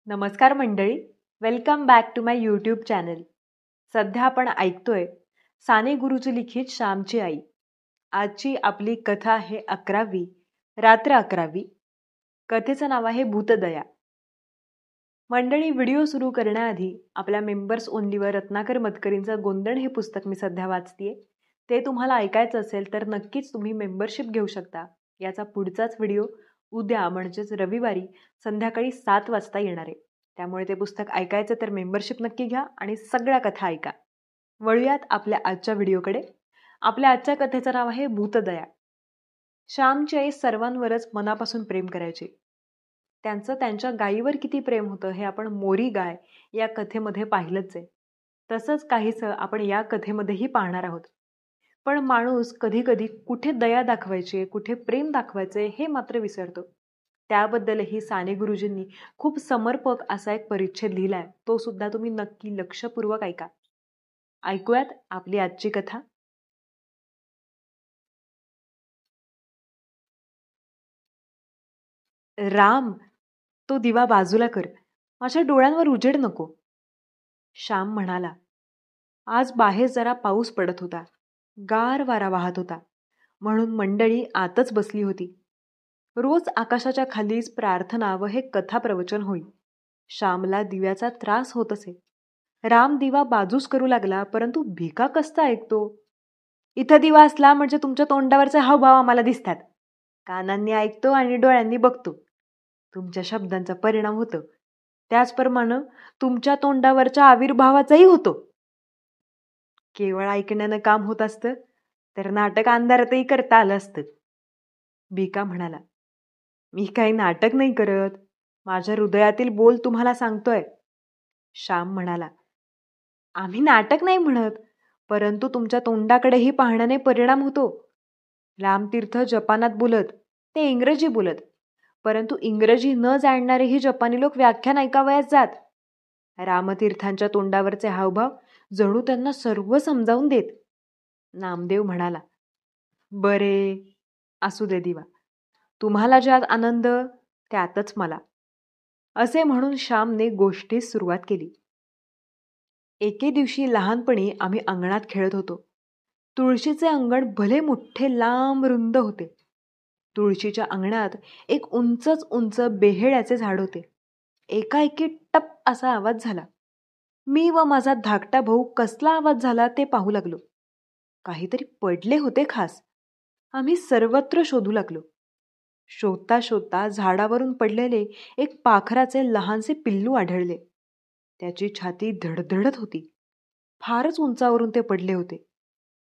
नमस्कार मंडळी, welcome back to my YouTube channel. सध्या आपण ऐकतोय साने गुरुजी लिखित श्यामची आई. आजची आपली कथा आहे 11वी, रात्र 11वी. कथेचं नाव आहे भूतदया. मंडळी, व्हिडिओ सुरू करण्याआधी आपल्या मेंबर्स ओनलीवर रत्नाकर मतकरींचं गोंधळ हे पुस्तक मी सध्या वाचतेय. ते तुम्हाला ऐकायचं असेल तर नक्कीच तुम्ही मेंबरशिप घेऊ शकता. याचा पुढचाच व्हिडिओ उद्या म्हणजेच रविवारी संध्याकाळी 7 वाजता येणार आहे. त्यामुळे ते पुस्तक ऐकायचं तर मेंबरशिप नक्की घ्या आणि सगळ्या कथा ऐका. वळूयात आपल्या आजच्या व्हिडिओकडे. आपल्या आजच्या कथेचं नाव आहे भूतदया. श्यामची आई सर्वांवरच मनापासून प्रेम करायची. त्यांचं त्यांच्या गायीवर किती प्रेम होतं हे आपण मोरी गाय या कथेमध्ये पाहिलंच आहे. तसंच काहीसं आपण या कथेमध्येही पाहणार आहोत. पण माणूस कधी कधी कुठे दया दाखवायची, कुठे प्रेम दाखवायचे हे मात्र विसरतो. त्याबद्दलही साने गुरुजींनी खूप समर्पक असा एक परिच्छेद लिहिलाय. तो सुद्धा तुम्ही नक्की लक्षपूर्वक ऐका. ऐकूयात आपली आजची कथा. राम, तो दिवा बाजूला कर, माझ्या डोळ्यांवर उजेड नको. श्याम म्हणाला. आज बाहेर जरा पाऊस पडत होता. गार वारा वाहत होता, म्हणून मंडळी आतच बसली होती. रोज आकाशाच्या खालीच प्रार्थना व हे कथा प्रवचन होई. श्यामला दिव्याचा त्रास होत असे. राम दिवा बाजूस करू लागला, परंतु भिका कसता ऐकतो. इथं दिवा असला म्हणजे तुमच्या तोंडावरचे हावभाव आम्हाला दिसतात. कानांनी ऐकतो आणि डोळ्यांनी बघतो. तुमच्या शब्दांचा परिणाम होतो, त्याचप्रमाणे तुमच्या तोंडावरच्या आविर्भावाचाही होतो. केवळ ऐकण्यानं काम होत असतं तर नाटक अंधारातही करता आलं असतं. भिका म्हणाला. मी काही नाटक नाही करत, माझ्या हृदयातील बोल तुम्हाला सांगतोय. श्याम म्हणाला. आम्ही नाटक नाही म्हणत, परंतु तुमच्या तोंडाकडेही पाहण्याने परिणाम होतो. रामतीर्थ जपानात बोलत, ते इंग्रजी बोलत, परंतु इंग्रजी न जाणणारेही जपानी लोक व्याख्यान ऐकावयास जात. रामतीर्थांच्या तोंडावरचे हावभाव जणू त्यांना सर्व समजावून देत. नामदेव म्हणाला. बरे, असू दे दिवा, तुम्हाला ज्यात आनंद त्यातच मला. असे म्हणून श्यामने गोष्टीस सुरुवात केली. एके दिवशी लहानपणी आम्ही अंगणात खेळत होतो. तुळशीचे अंगण भले मोठे लांब रुंद होते. तुळशीच्या अंगणात एक उंचच उंच बेहेळ्याचे झाड होते. एकाएकी टप असा आवाज झाला. मी व माझा धाकटा भाऊ कसला आवाज झाला ते पाहू लागलो. काहीतरी पडले होते खास. आम्ही सर्वत्र शोधू लागलो. शोधता शोधता झाडावरून पडलेले एक पाखराचे लहानसे पिल्लू आढळले. त्याची छाती धडधडत होती. फारच उंचावरून ते पडले होते.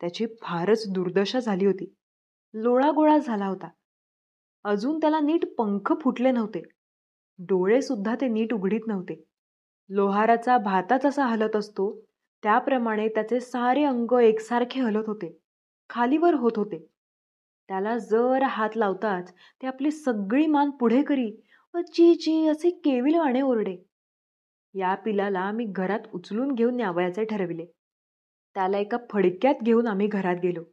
त्याची फारच दुर्दशा झाली होती. लोळागोळा झाला होता. अजून त्याला नीट पंख फुटले नव्हते. डोळे सुद्धा ते नीट उघडीत नव्हते. लोहाराचा भाता जसा हलत असतो त्याप्रमाणे त्याचे सारे अंग एकसारखे हलत होते, खालीवर होत होते. त्याला जर हात लावताच ते आपली सगळी मान पुढे करी व ची ची असे केविलवाणे ओरडे. या पिलाला मी घरात उचलून घेऊन न्यावयाचे ठरविले. त्याला एका फडक्यात घेऊन आम्ही घरात गेलो.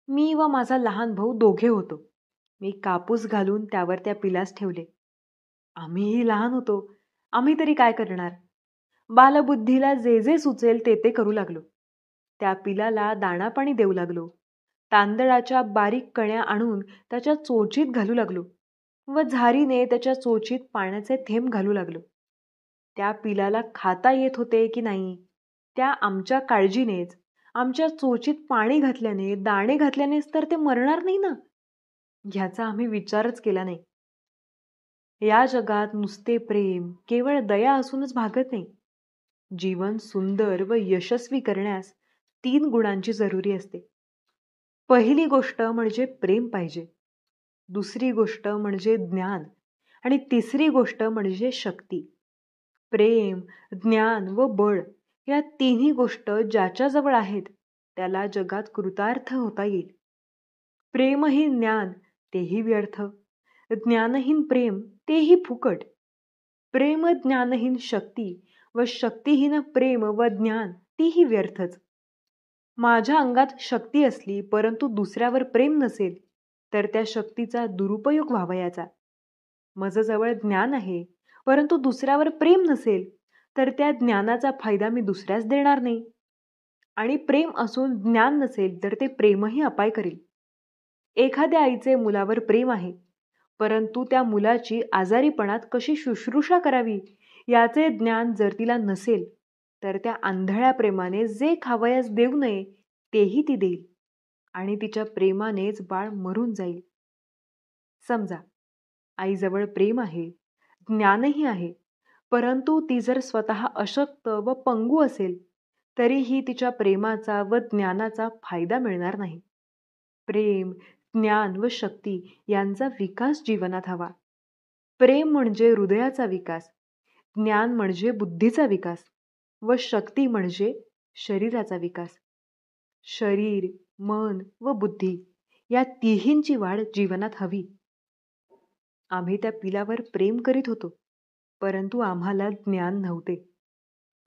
मी व माझा लहान भाऊ दोघे होतो. मी कापूस घालून त्यावर त्या पिलास ठेवले. आम्हीही लहान होतो, आम्ही तरी काय करणार. बालबुद्धीला जे जे सुचेल ते ते करू लागलो. त्या पिलाला दाणा पाणी देऊ लागलो. तांदळाच्या बारीक कण्या आणून त्याच्या चोचीत घालू लागलो व झारीने त्याच्या चोचीत पाण्याचे थेंब घालू लागलो. त्या पिलाला खाता येत होते की नाही त्या आमच्या काळजीनेच, आमच्या चोचीत पाणी घातल्याने, दाणे घातल्यानेच तर ते मरणार नाही ना, ह्याचा आम्ही विचारच केला नाही. या जगात नुसते प्रेम, केवळ दया असूनच भागत नाही. जीवन सुंदर व यशस्वी करण्यास 3 गुणांची जरुरी असते. पहिली गोष्ट म्हणजे प्रेम पाहिजे, दुसरी गोष्ट म्हणजे ज्ञान आणि तिसरी गोष्ट म्हणजे शक्ती. प्रेम, ज्ञान व बळ या तिन्ही गोष्ट ज्याच्याजवळ आहेत त्याला जगात कृतार्थ होता येईल. प्रेमहीन ज्ञान तेही व्यर्थ, ज्ञानहीन प्रेम तेही फुकट. प्रेम ज्ञानहीन शक्ती व शक्तीहीन प्रेम व ज्ञान तीही व्यर्थच. माझ्या अंगात शक्ती असली परंतु दुसऱ्यावर प्रेम नसेल तर त्या शक्तीचा दुरुपयोग व्हावयाचा. माझ्याजवळ ज्ञान आहे परंतु दुसऱ्यावर प्रेम नसेल तर त्या ज्ञानाचा फायदा मी दुसऱ्यास देणार नाही. आणि प्रेम असून ज्ञान नसेल तर ते प्रेमही अपाय करेल. एखाद्या आईचे मुलावर प्रेम आहे, परंतु त्या मुलाची आजारीपणात कशी शुश्रूषा करावी याचे ज्ञान जर तिला नसेल तर त्या आंधळ्या प्रेमाने जे खावयास देऊ नये तेही ती देईल आणि तिच्या प्रेमानेच बाळ मरून जाईल. समजा आईजवळ प्रेम आहे, ज्ञानही आहे, परंतु ती जर स्वतः अशक्त व पंगू असेल तरीही तिच्या प्रेमाचा व ज्ञानाचा फायदा मिळणार नाही. प्रेम, ज्ञान व शक्ती यांचा विकास जीवनात हवा. प्रेम म्हणजे हृदयाचा विकास, ज्ञान म्हणजे बुद्धीचा विकास व शक्ती म्हणजे शरीराचा विकास. शरीर, मन व बुद्धी या तिहींची वाढ जीवनात हवी. आम्ही त्या पिलावर प्रेम करीत होतो, परंतु आम्हाला ज्ञान नव्हते.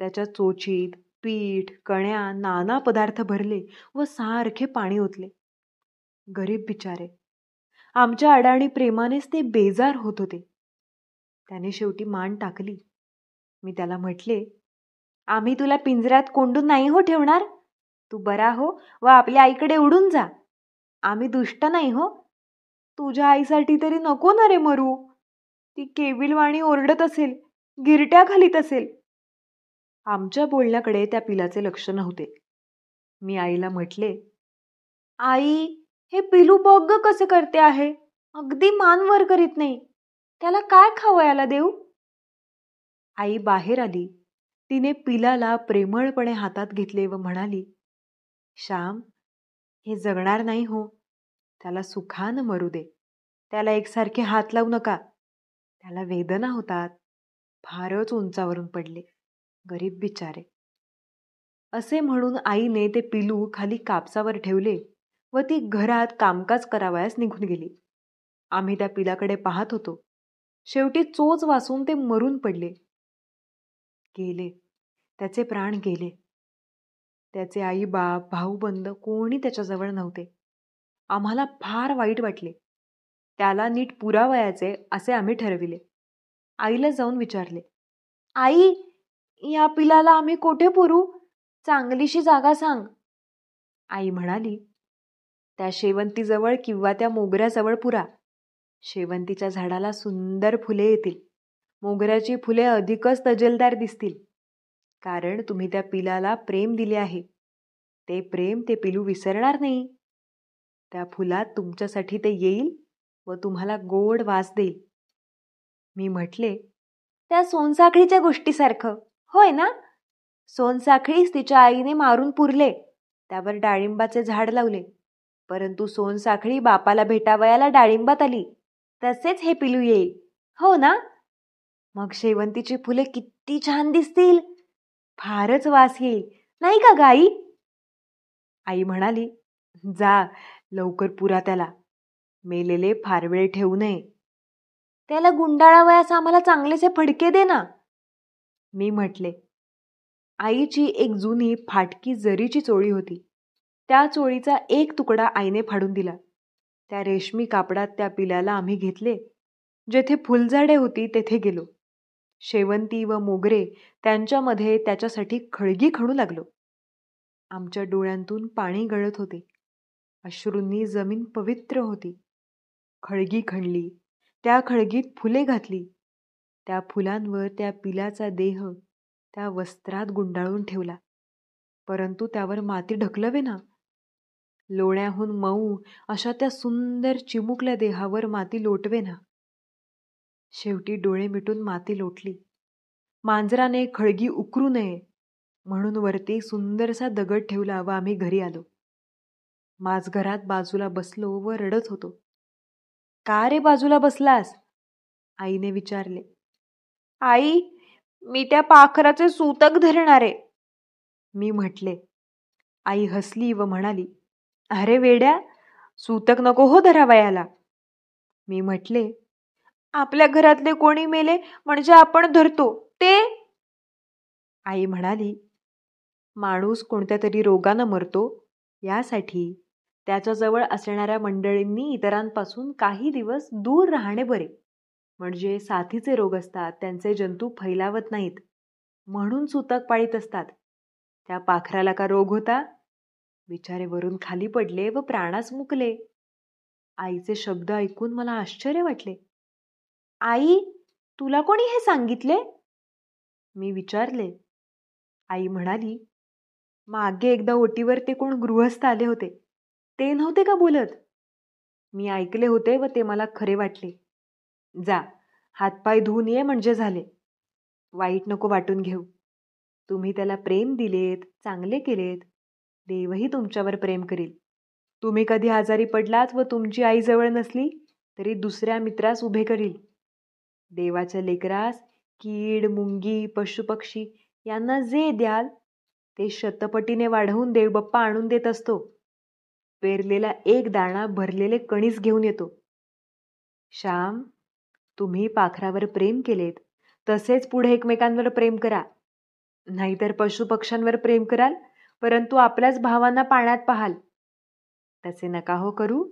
त्याच्या चोचीत पीठ, कण्या, नाना पदार्थ भरले व सारखे पाणी ओतले. गरीब बिचारे, आमच्या अडाणी प्रेमानेच ते बेजार होत होते. त्याने शेवटी मान टाकली. मी त्याला म्हटले, आम्ही तुला पिंजऱ्यात कोंडून नाही हो ठेवणार. तू बरा हो व आपल्या आईकडे उडून जा. आम्ही दुष्ट नाही हो. तुझ्या आईसाठी तरी नको ना रे मरू. ती केविलवाणी ओरडत असेल, गिरट्या घालीत असेल. आमच्या बोलण्याकडे त्या पिलाचे लक्ष नव्हते. मी आईला म्हटले, आई, हे पिलू बघ ग कसे करते आहे. अगदी मान वर करीत नाही. त्याला काय खावयाला देऊ? आई बाहेर आली. तिने पिलाला प्रेमळपणे हातात घेतले व म्हणाली, श्याम, हे जगणार नाही हो. त्याला सुखानं मरू दे. त्याला एकसारखे हात लावू नका. त्याला वेदना होतात. फारच उंचावरून पडले. गरीब बिचारे. असे म्हणून आईने ते पिलू खाली कापसावर ठेवले व ती घरात कामकाज करावयास निघून गेली. आम्ही त्या पिलाकडे पाहत होतो. शेवटी चोच वासून ते मरून पडले. गेले. त्याचे प्राण गेले. त्याचे आई बाप, भाऊबंद कोणी त्याच्याजवळ नव्हते. आम्हाला फार वाईट वाटले. त्याला नीट पुरावयाचे असे आम्ही ठरविले. आईला जाऊन विचारले, आई, या पिलाला आम्ही कोठे पुरू? चांगलीशी जागा सांग. आई म्हणाली, त्या शेवंतीजवळ किंवा त्या मोगऱ्याजवळ पुरा. शेवंतीच्या झाडाला सुंदर फुले येतील. मोगऱ्याची फुले अधिकच तजेलदार दिसतील. कारण तुम्ही त्या पिलाला प्रेम दिले आहे. ते प्रेम ते पिलू विसरणार नाही. त्या फुलात तुमच्यासाठी ते येईल व तुम्हाला गोड वास देईल. मी म्हटले, त्या सोनसाखळीच्या गोष्टीसारखं, होय ना? सोनसाखळीस तिच्या आईने मारून पुरले. त्यावर डाळिंबाचे झाड लावले. परंतु सोनसाखळी बापाला भेटावयाला डाळिंबात आली. तसेच हे पिलू येईल, हो ना? मग शेवंतीची फुले किती छान दिसतील. फारच वास येईल, नाही का गाई? आई म्हणाली, जा लवकर पुरा त्याला. मेलेले फार वेळ ठेवू नये. त्याला गुंडाळावयास आम्हाला चांगलेसे फडके दे ना. मी म्हटले, आईची एक जुनी फाटकी जरीची चोळी होती. त्या चोळीचा एक तुकडा आईने फाडून दिला. त्या रेशमी कापडात त्या पिल्याला आम्ही घेतले. जेथे फुलझाडे होती तेथे गेलो. शेवंती व मोगरे त्यांच्यामध्ये त्याच्यासाठी खळगी खणू लागलो. आमच्या डोळ्यांतून पाणी गळत होते. अश्रूंनी जमीन पवित्र होती. खळगी खणली. त्या खळगीत फुले घातली. त्या फुलांवर त्या पिलाचा देह त्या वस्त्रात गुंडाळून ठेवला. परंतु त्यावर माती ढकलवे ना. लोण्याहून मऊ अशा त्या सुंदर चिमुकल्या देहावर माती लोटवे ना. शेवटी डोळे मिटून माती लोटली. मांजराने खळगी उकरू नये म्हणून वरती सुंदरसा दगड ठेवला व आम्ही घरी आलो. माझघरात बाजूला बसलो व रडत होतो. का रे बाजूला बसलास? आईने विचारले. आई, मी त्या पाखराचे सूतक धरणारे. मी म्हटले. आई हसली व म्हणाली, अरे वेड्या, सूतक नको हो धरावयाला. मी म्हटले, आपल्या घरातले कोणी मेले म्हणजे आपण धरतो ते. आई म्हणाली, माणूस कोणत्या तरी रोगानं मरतो यासाठी त्याच्याजवळ असणाऱ्या मंडळींनी इतरांपासून काही दिवस दूर राहणे बरे. म्हणजे साथीचे रोग असतात त्यांचे जंतू फैलावत नाहीत म्हणून सूतक पाळीत असतात. त्या पाखराला का रोग होता? बिचारे वरून खाली पडले व प्राणास मुकले. आईचे शब्द ऐकून मला आश्चर्य वाटले. आई, तुला कोणी हे सांगितले? मी विचारले. आई म्हणाली, मागे एकदा ओटीवर ते कोण गृहस्थ आले होते, ते नव्हते का बोलत? मी ऐकले होते व ते मला खरे वाटले. जा, हातपाय धुवून ये म्हणजे झाले. वाईट नको वाटून घेऊ. तुम्ही त्याला प्रेम दिलेत, चांगले केलेत, देवही तुमच्यावर प्रेम करील. तुम्ही कधी आजारी पडलात व तुमची आई जवळ नसली तरी दुसऱ्या मित्रास उभे करील. देवाच्या लेकरास कीड, मुंगी, पशुपक्षी यांना जे द्याल ते शतपटीने वाढवून देवबाप्पा आणून देत असतो. पेरलेला एक दाणा भरलेले कणीस घेऊन येतो. श्याम, तुम्ही पाखरावर प्रेम केलेत तसेच पुढे एकमेकांवर प्रेम करा. नाहीतर पशुपक्ष्यांवर प्रेम कराल परंतु आपल्याच भावांना पाण्यात पाहाल. तसे नका हो करू.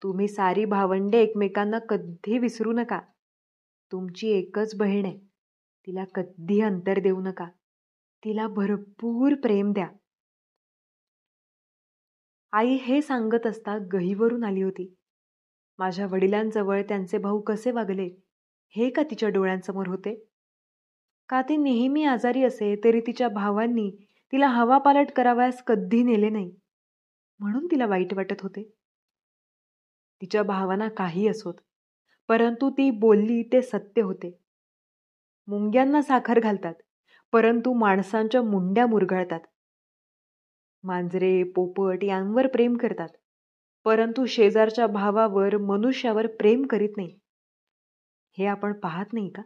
तुम्ही सारी भावंडे एकमेकांना कधी विसरू नका. तुमची एकच बहीण आहे, तिला कधी अंतर देऊ नका. तिला भरपूर प्रेम द्या. आई हे सांगत असता गहीवरून आली होती. माझ्या वडिलांजवळ त्यांचे भाऊ कसे वागले हे का तिच्या डोळ्यांसमोर होते? का ते नेहमी आजारी असे तरी तिच्या भावांनी तिला हवापालट करावयास कधी नेले नाही म्हणून तिला वाईट वाटत होते? तिच्या भावांना काही असोत, परंतु ती बोलली ते सत्य होते. मुंग्यांना साखर घालतात परंतु माणसांच्या मुंड्या मुरगळतात. मांजरे, पोपट यांवर प्रेम करतात परंतु शेजारच्या भावावर, मनुष्यावर प्रेम करीत नाही. हे आपण पाहत नाही का?